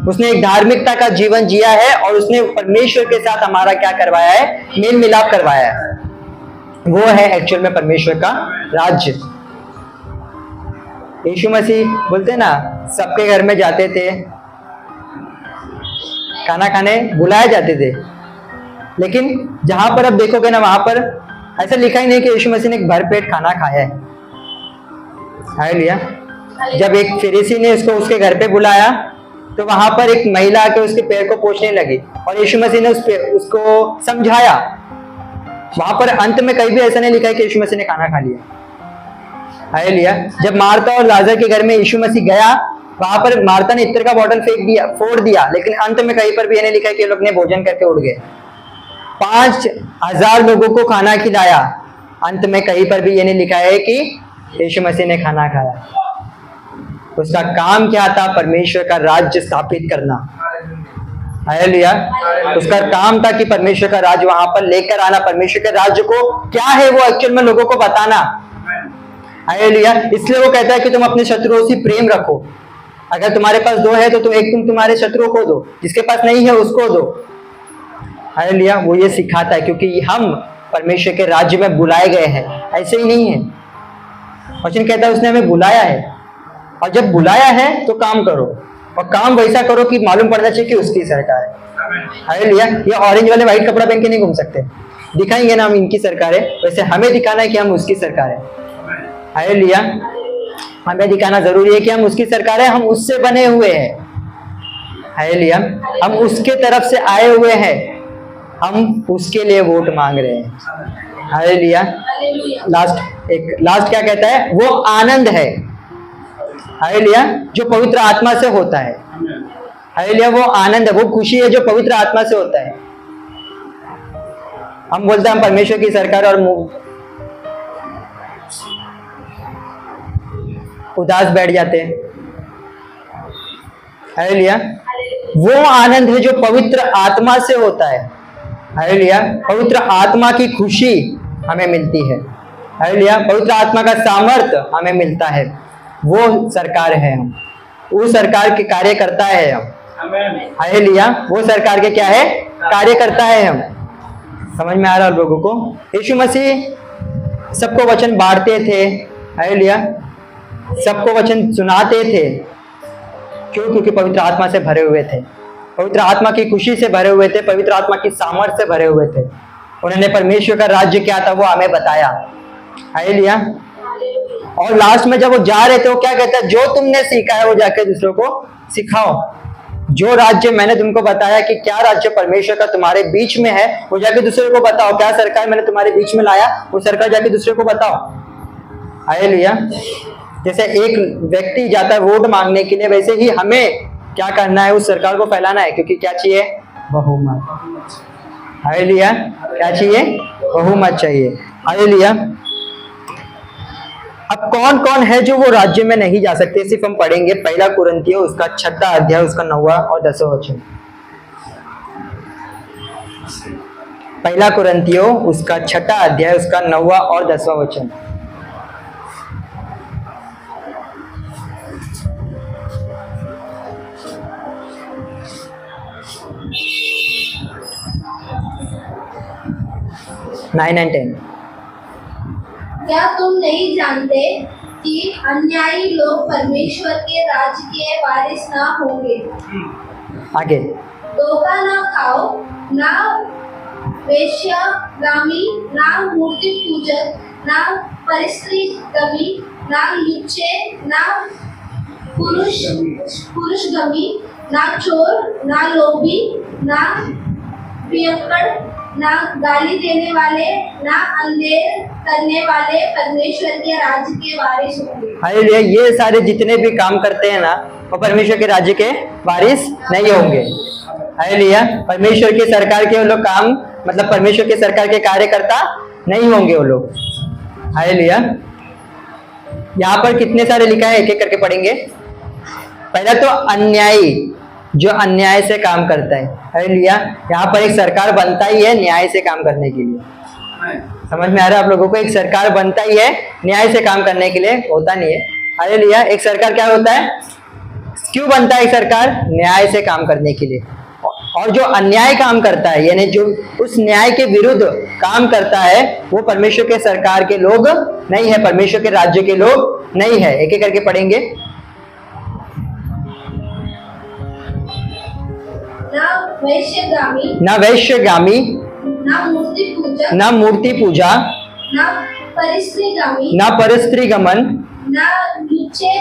उसने एक धार्मिकता का जीवन जिया है और उसने परमेश्वर के साथ हमारा क्या करवाया है, मेल मिलाप करवाया है। वो है एक्चुअल में परमेश्वर का राज्य। यीशु मसीह बोलते ना, सबके घर में जाते थे, खाना खाने बुलाए जाते थे, लेकिन जहां पर अब देखोगे ना, वहां पर ऐसा लिखा ही नहीं कि यीशु मसीह ने एक भरपेट खाना खाया है, हालेलुया। जब एक फरीसी ने उसको उसके घर पे बुलाया, तो वहां पर एक महिला आके उसके पैर को पोंछने लगी और यीशु मसीह ने उसको समझाया। वहां पर अंत में कहीं भी ऐसा नहीं लिखा है कि यीशु मसीह ने खाना खा लिया, हालेलुया। जब मार्था और लाजर के घर में यीशु मसीह गया, वहां पर मार्था ने इत्र का बॉटल फोड़ दिया, लेकिन अंत में कहीं पर भी ये नहीं लिखा है कि ये लोग ने भोजन करके उड़ गए। 5000 लोगों को खाना खिलाया, अंत में कहीं पर भी ये नहीं लिखा है कि यीशु मसीह ने खाना खाया। उसका काम क्या था? परमेश्वर का राज्य स्थापित करना, हालेलुया। उसका काम था कि परमेश्वर का राज्य वहां पर लेकर आना, परमेश्वर के राज्य को क्या है वो एक्चुअल में लोगों को बताना, हालेलुया। इसलिए वो कहता है कि तुम अपने शत्रुओं से प्रेम रखो। अगर तुम्हारे पास 2 है तो तुम एक तुम्हारे शत्रुओं को दो, जिसके पास नहीं है उसको दो, हालेलुया। वो ये सिखाता है क्योंकि हम परमेश्वर के राज्य में बुलाए गए हैं, ऐसे ही नहीं है। वचन कहता है उसने हमें बुलाया है, और जब बुलाया है तो काम करो, और काम वैसा करो कि मालूम पड़ना चाहिए कि उसकी सरकार है, हालेलुया। ये ऑरेंज वाले व्हाइट कपड़ा पहन के नहीं घूम सकते, दिखाएंगे ना हम इनकी सरकार है, वैसे हमें दिखाना है कि हम उसकी सरकार है, हालेलुया। हमें दिखाना जरूरी है कि हम उसकी सरकार है, हम उससे बने हुए हैं, हालेलुया। हम उसके तरफ से आए हुए हैं, हम उसके लिए वोट मांग रहे हैं, हालेलुया। लास्ट क्या कहता है? वो आनंद है, हालेलुया, जो पवित्र आत्मा से होता है, हालेलुया। वो आनंद है, वो खुशी है जो पवित्र आत्मा से होता है। हम बोलते हैं हम परमेश्वर की सरकार और उदास बैठ जाते हैं, हालेलुया। वो आनंद है जो पवित्र आत्मा से होता है, हालेलुया। पवित्र आत्मा की खुशी हमें मिलती है, हालेलुया। पवित्र आत्मा का सामर्थ्य हमें मिलता है, वो सरकार है हम, वो सरकार के कार्यकर्ता है हम, हालेलुया। वो सरकार के क्या है? कार्यकर्ता है हम। समझ में आ रहा है लोगों को? यीशु मसीह सबको वचन बांटते थे, हालेलुया, सबको वचन सुनाते थे। क्यों? क्योंकि पवित्र आत्मा से भरे हुए थे, पवित्र आत्मा की खुशी से भरे हुए थे, पवित्र आत्मा की सामर्थ्य से भरे हुए थे। उन्होंने परमेश्वर का राज्य क्या था वो हमें बताया, हालेलुया। और लास्ट में जब वो जा रहे थे, वो क्या कहता है? जो तुमने सीखा है वो जाके दूसरों को सिखाओ। जो राज्य मैंने तुमको बताया कि क्या राज्य परमेश्वर का तुम्हारे बीच में है, वो जाके दूसरे को बताओ। क्या सरकार मैंने तुम्हारे बीच में लाया, वो सरकार जाके दूसरे को बताओ। हालेलुया। जैसे एक व्यक्ति जाता है वोट मांगने के लिए, वैसे ही हमें क्या करना है, उस सरकार को फैलाना है। क्योंकि क्या चाहिए? बहुमत। हालेलुया। क्या चाहिए? बहुमत चाहिए। हालेलुया। अब कौन कौन है जो वो राज्य में नहीं जा सकते, सिर्फ हम पढ़ेंगे पहला कुरिन्थियों उसका 6वां अध्याय उसका 9वां और 10वां वचन। पहला कुरिन्थियों उसका 6वां अध्याय उसका 9वां और 10वां वचन। Nine and 10। क्या तुम नहीं जानते कि अन्यायी लोग परमेश्वर के राज्य के वारिस ना होंगे? आगे। धोखा ना खाओ, ना वेश्यागामी, ना मूर्ति पूजक, ना परस्त्रीगामी, ना लुच्चे, ना पुरुषगामी, ना चोर, ना लोभी, ना पियक्कड़, ना गाली देने वाले, ना अंधेर करने वाले परमेश्वर के राज्य के वारिस होंगे। हालेलुया। ये सारे जितने भी काम करते हैं ना, वो परमेश्वर के राज्य के वारिस नहीं होंगे। हालेलुया। परमेश्वर की सरकार के वो लोग काम, मतलब परमेश्वर के सरकार के कार्यकर्ता नहीं होंगे वो लोग। हालेलुया। यहाँ पर कितने सारे लिखा है, एक एक करके पढ़ेंगे। पहला तो अन्यायी, जो अन्याय से काम करता है। हालेलुया। यहाँ पर एक सरकार बनता ही है न्याय से काम करने के लिए। समझ में आ रहा है आप लोगों को? एक सरकार बनता ही है न्याय से काम करने के लिए, होता नहीं है। हालेलुया। एक सरकार क्या होता है, क्यों बनता है एक सरकार? न्याय से काम करने के लिए। और जो अन्याय काम करता है, यानी जो उस न्याय के विरुद्ध काम करता है, वो परमेश्वर के सरकार के लोग नहीं है, परमेश्वर के राज्य के लोग नहीं है। एक एक करके पढ़ेंगे। ना वैश्यगामी, ना वैश्यगामी, ना मूर्ति पूजक, ना मूर्ति पूजा, ना परस्त्रीगामी, ना परस्त्रीगमन, ना लुच्चे,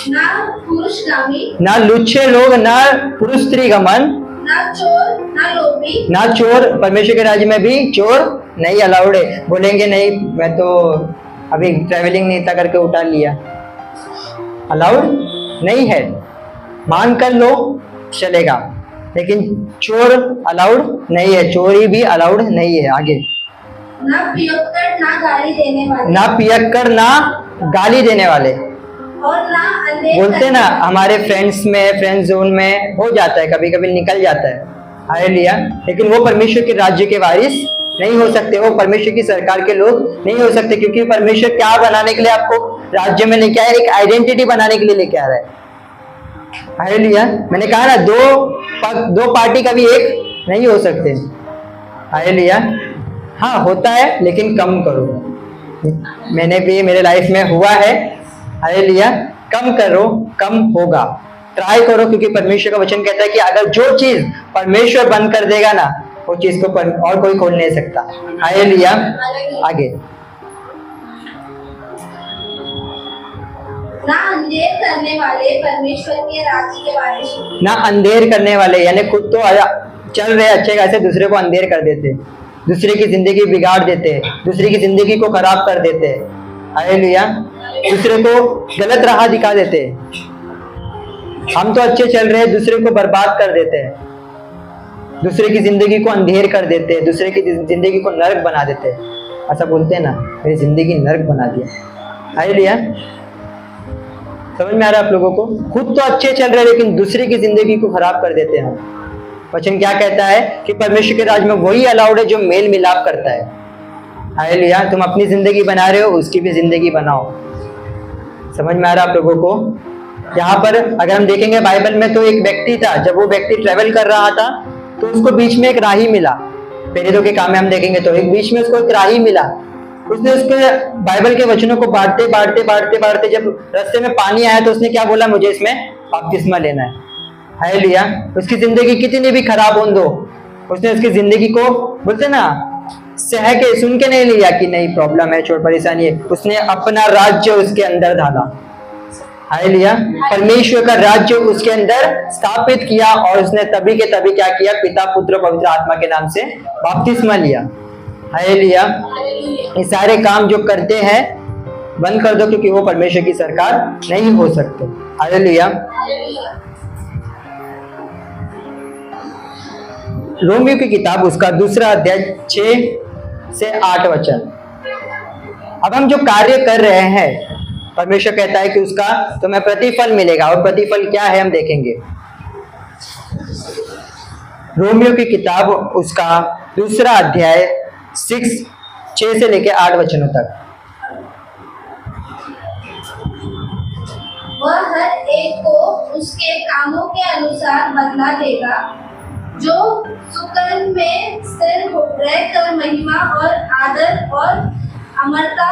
ना पुरुषगामी, ना लुच्चे लोग, ना पुरुष स्त्रीगमन, ना चोर, ना लोभी, ना चोर। परमेश्वर के राज्य में भी चोर नहीं अलाउड है। बोलेंगे नहीं मैं तो अभी ट्रेवलिंग नहीं था करके उठा लिया, अलाउड नहीं है। मान कर लो चलेगा, लेकिन चोर अलाउड नहीं है, चोरी भी अलाउड नहीं है। आगे। ना पियक्कड़, ना गाली देने वाले, ना पियक्कड़, ना गाली देने वाले। और ना अंधेर बोलते हैं ना, हमारे फ्रेंड्स में, फ्रेंड जोन में हो जाता है, कभी कभी निकल जाता है। हालेलुया। लेकिन वो परमेश्वर के राज्य के वारिस नहीं हो सकते, वो परमेश्वर की सरकार के लोग नहीं हो सकते। क्योंकि परमेश्वर क्या बनाने के लिए आपको राज्य में लेके आया? एक आइडेंटिटी बनाने के लिए लेके आ रहा है। हालेलुया। मैंने कहा ना, दो पार्टी कभी एक नहीं हो सकते। हालेलुया। हाँ होता है, लेकिन कम करो। मैंने भी, मेरे लाइफ में हुआ है। हालेलुया। कम करो, कम होगा। ट्राई करो, क्योंकि परमेश्वर का वचन कहता है कि अगर जो चीज परमेश्वर बंद कर देगा ना, वो चीज को और कोई खोल नहीं सकता। हालेलुया। आगे। ना अंधेर करने वाले परमेश्वर के राज्य के वारिस होंगे। ना अंधेर करने वाले, यानी खुद तो चल रहे अच्छे खासे, दूसरे को अंधेर कर देते, दूसरे की जिंदगी बिगाड़ देते, दूसरे की जिंदगी को खराब कर देते। हालेलुया। दूसरे को गलत राह दिखा देते। हम तो अच्छे चल रहे हैं, दूसरे को बर्बाद कर देते हैं, दूसरे की जिंदगी को अंधेर कर देते हैं, दूसरे की जिंदगी को नरक बना देते हैं। ऐसा बोलते हैं ना, मेरी जिंदगी नरक बना दिया। हालेलुया। समझ में आ रहा है आप लोगों को? खुद तो अच्छे चल रहे हैं, लेकिन दूसरे की जिंदगी को खराब कर देते हैं। वचन क्या कहता है कि परमेश्वर के राज्य में वही अलाउड है जो मेल मिलाप करता है। हालेलुया। तुम अपनी जिंदगी बना रहे हो, उसकी भी जिंदगी बनाओ। समझ में आ रहा है आप लोगों को? यहाँ पर अगर हम देखेंगे बाइबल में, तो एक व्यक्ति था, जब वो व्यक्ति ट्रेवल कर रहा था तो उसको बीच में एक राही मिला। पहले तो के काम में हम देखेंगे तो एक बीच में उसको एक राही मिला। उसने उसके बाइबल के वचनों को बांटते जब रास्ते में पानी आया तो उसने क्या बोला? मुझे इसमें बपतिस्मा लेना है। हालेलुया। उसकी जिंदगी कितनी भी खराब हो दो, उसने उसकी जिंदगी को, बोलते ना, सह के सुन के नहीं लिया कि नहीं प्रॉब्लम है, छोड़ परेशानी है। उसने अपना राज्य उसके अंदर डाला। हालेलुया। परमेश्वर का राज्य उसके अंदर स्थापित किया और उसने तभी के तभी क्या किया, पिता पुत्र पवित्र आत्मा के नाम से बपतिस्मा लिया। हालेलुया। ये सारे काम जो करते हैं बंद कर दो, क्योंकि वो परमेश्वर की सरकार नहीं हो सकते। हालेलुया। रोमियो की किताब उसका 2 अध्याय 6 से 8 वचन। अब हम जो कार्य कर रहे हैं, परमेश्वर कहता है कि उसका तुम्हें प्रतिफल मिलेगा, और प्रतिफल क्या है हम देखेंगे। रोमियो की किताब उसका 2 अध्याय 6 से लेकर 8 वचनों तक। वह हर एक को उसके कामों के अनुसार बदला देगा। जो सुकर्म में स्थिर रहकर महिमा और आदर और अमरता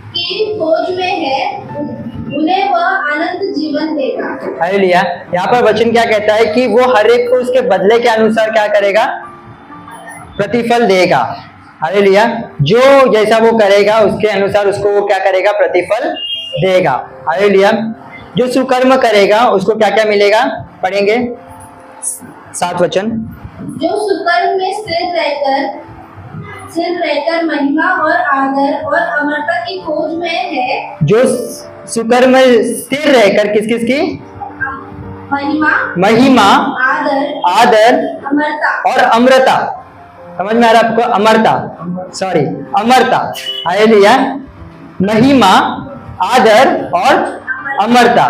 की खोज में है, उन्हें वह अनंत जीवन देगा। हालेलुया। यहाँ पर वचन क्या कहता है कि वो हर एक को उसके बदले के अनुसार क्या करेगा, प्रतिफल देगा। हालेलुया। जो जैसा वो करेगा उसके अनुसार उसको वो क्या करेगा, प्रतिफल देगा। हालेलुया। जो सुकर्म करेगा उसको क्या क्या मिलेगा, पढ़ेंगे 7 वचन। जो सुकर्म में स्थिर रहकर महिमा और आदर और अमरता की खोज में है। जो सुकर्म स्थिर रहकर किस किस की, महिमा आदर और अमरता। समझ में आ रहा आपको, अमरता, सॉरी अमरता। हालेलुया। महिमा आदर और अमरता,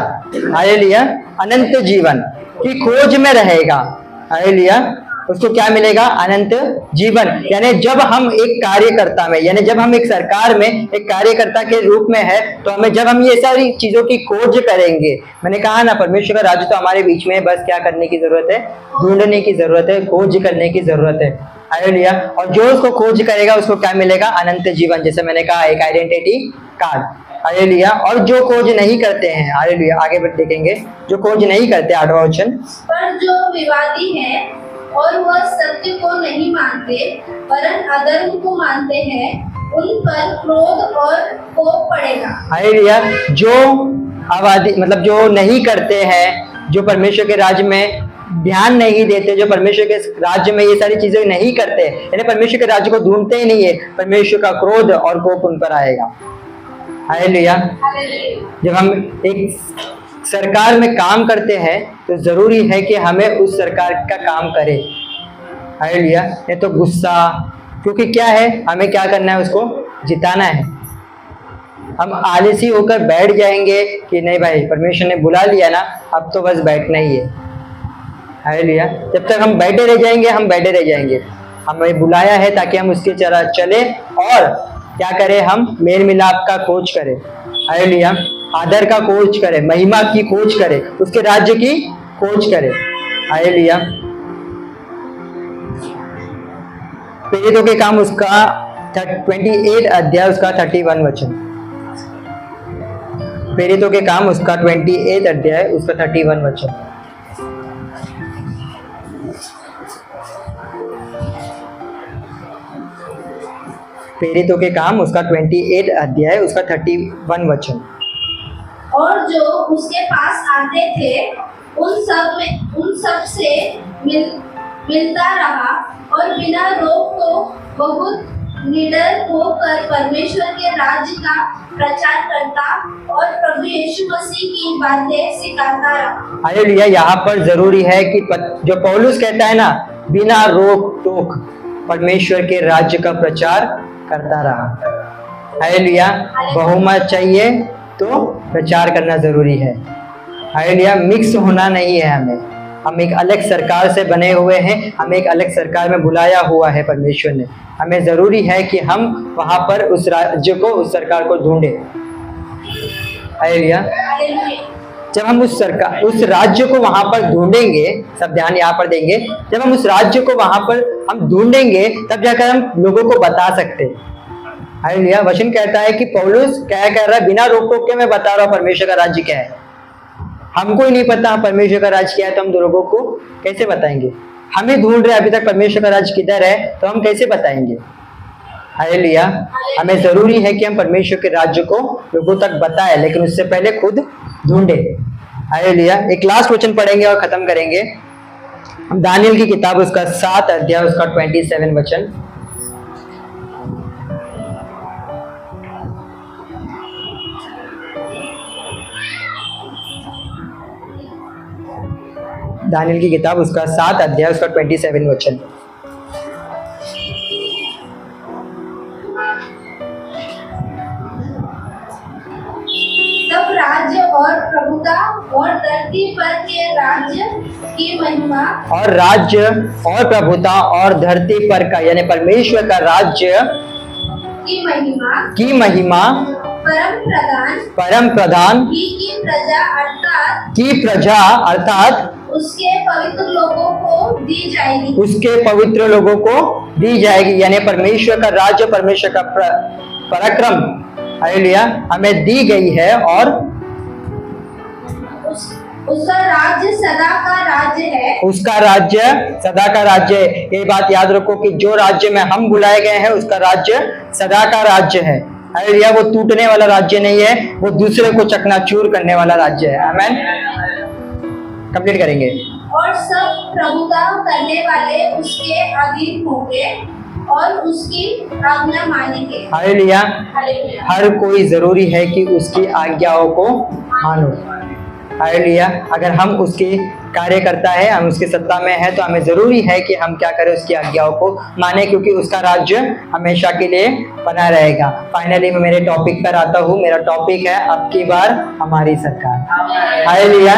हालेलुया, अनंत जीवन की खोज में रहेगा। हालेलुया। उसको क्या मिलेगा, अनंत जीवन। यानी जब हम एक कार्यकर्ता में, यानी जब हम एक सरकार में एक कार्यकर्ता के रूप में है, तो हमें जब हम ये सारी चीजों की खोज करेंगे, मैंने कहा ना परमेश्वर का राज्य तो हमारे बीच में है, बस क्या करने की जरूरत है, ढूंढने की जरूरत है, खोज करने की जरूरत है। हालेलुया। और जो उसको खोज करेगा उसको क्या मिलेगा, अनंत जीवन। जैसे मैंने कहा एक आइडेंटिटी कार्ड। हालेलुया। और जो खोज नहीं करते हैं, हालेलुया, आगे बढ़ देखेंगे, जो खोज नहीं करते, 8वां वचन। पर जो विवादी है और वह सत्य को नहीं मानते वरन अधर्म को मानते हैं, उन पर क्रोध और कोप पड़ेगा। हालेलुया। जो आबादी मतलब जो नहीं करते हैं, जो परमेश्वर के राज्य में ध्यान नहीं देते, जो परमेश्वर के राज्य में ये सारी चीजें नहीं करते, यानी परमेश्वर के राज्य को ढूंढते ही नहीं है, परमेश्वर का क्रोध और कोप उन पर आएगा। हालेलुया। जब हम एक सरकार में काम करते हैं तो जरूरी है कि हमें उस सरकार का काम करें। हालेलुया। ये तो गुस्सा, क्योंकि क्या है, हमें क्या करना है, उसको जिताना है। हम आलसी होकर बैठ जाएंगे कि नहीं भाई परमेश्वर ने बुला लिया ना, अब तो बस बैठना ही है। हालेलुया। जब तक हम बैठे रह जाएंगे, हम बैठे रह जाएंगे। हमें बुलाया है ताकि हम उसके तरह चले और क्या करें, हम मेल मिलाप का खोज करें। हालेलुया। आदर का खोज करें, महिमा की खोज करें, उसके राज्य की खोज करें। हालेलुया। प्रेरितों के काम उसका 28 अध्याय उसका 31 वचन। प्रेरितों के काम उसका 28 अध्याय उसका 31 वचन। प्रेरितों के काम उसका 28 अध्याय उसका 31 वचन। और जो उसके पास आते थे उन सब से मिलता रहा और बिना रोक टोक बहुत निडर होकर परमेश्वर के राज्य का प्रचार करता और प्रभु यीशु मसीह की बातें सिखाता रहा। हालेलुया। यहाँ पर जरूरी है कि जो पौलुस कहता है ना, बिना रोक टोक परमेश्वर के राज्य का प्रचार करता रहा। हालेलुया। बहुमत चाहिए तो प्रचार करना जरूरी है। हालेलुया। मिक्स होना नहीं है हमें। हम एक अलग सरकार से बने हुए हैं, हमें एक अलग सरकार में बुलाया हुआ है परमेश्वर ने। हमें जरूरी है कि हम वहां पर उस राज्य को, उस सरकार को ढूंढे। हालेलुया। जब हम उस राज्य को वहां पर ढूंढेंगे, सब ध्यान यहाँ पर देंगे, जब हम उस राज्य को वहां पर हम ढूंढेंगे तब जाकर हम लोगों को बता सकते। हालेलुया। वचन कहता है कि पौलुस क्या कह रहा है, बिना रोक टोक के मैं बता रहा हूँ परमेश्वर का राज्य क्या है। हमको ही नहीं पता परमेश्वर का राज्य क्या है, तो हम लोगों को कैसे बताएंगे। हमें ढूंढ रहे अभी तक परमेश्वर का राज्य किधर है, तो हम कैसे बताएंगे। हालेलुया। हमें जरूरी है कि हम परमेश्वर के राज्य को लोगों तक बताएं, लेकिन उससे पहले खुद ढूंढे। हालेलुया। एक लास्ट क्वेश्चन पढ़ेंगे और खत्म करेंगे। दानियल की किताब उसका 7 अध्याय उसका 27 वचन। दानियल की किताब उसका 7 अध्याय उसका 27 वचन। तब राज्य और प्रभुता और धरती पर के राज्य की महिमा और राज्य और प्रभुता और धरती पर का यानी परमेश्वर का राज्य की महिमा परम प्रधान की प्रजा अर्थात उसके पवित्र लोगों को दी जाएगी। उसके पवित्र लोगों को दी जाएगी, यानी परमेश्वर का राज्य, परमेश्वर का पराक्रम, हालेलुया, हमें दी गई है। और उसका राज्य सदा का राज्य है। उसका राज्य सदा का राज्य है। ये बात याद रखो कि जो राज्य में हम बुलाए गए हैं उसका राज्य सदा का राज्य है। हालेलुया। वो टूटने वाला राज्य नहीं है, वो दूसरे को चकनाचूर करने वाला राज्य है। आमीन। कंप्लीट करेंगे। और सब प्रभुता करने वाले उसके अधीन होंगे और उसकी आज्ञा मानेंगे। हालेलुया। हर कोई जरूरी है कि उसकी आज्ञाओं को मानो। हालेलुया। अगर हम उसके कार्य करता है, हम उसकी सत्ता में है, तो हमें जरूरी है कि हम क्या करें, उसकी आज्ञाओं को माने, क्योंकि उसका राज्य हमेशा के लिए बना रहेगा। फाइनली मैं मेरे टॉपिक पर आता हूँ। मेरा टॉपिक है अब की बार हमारी सरकार। हालेलुया।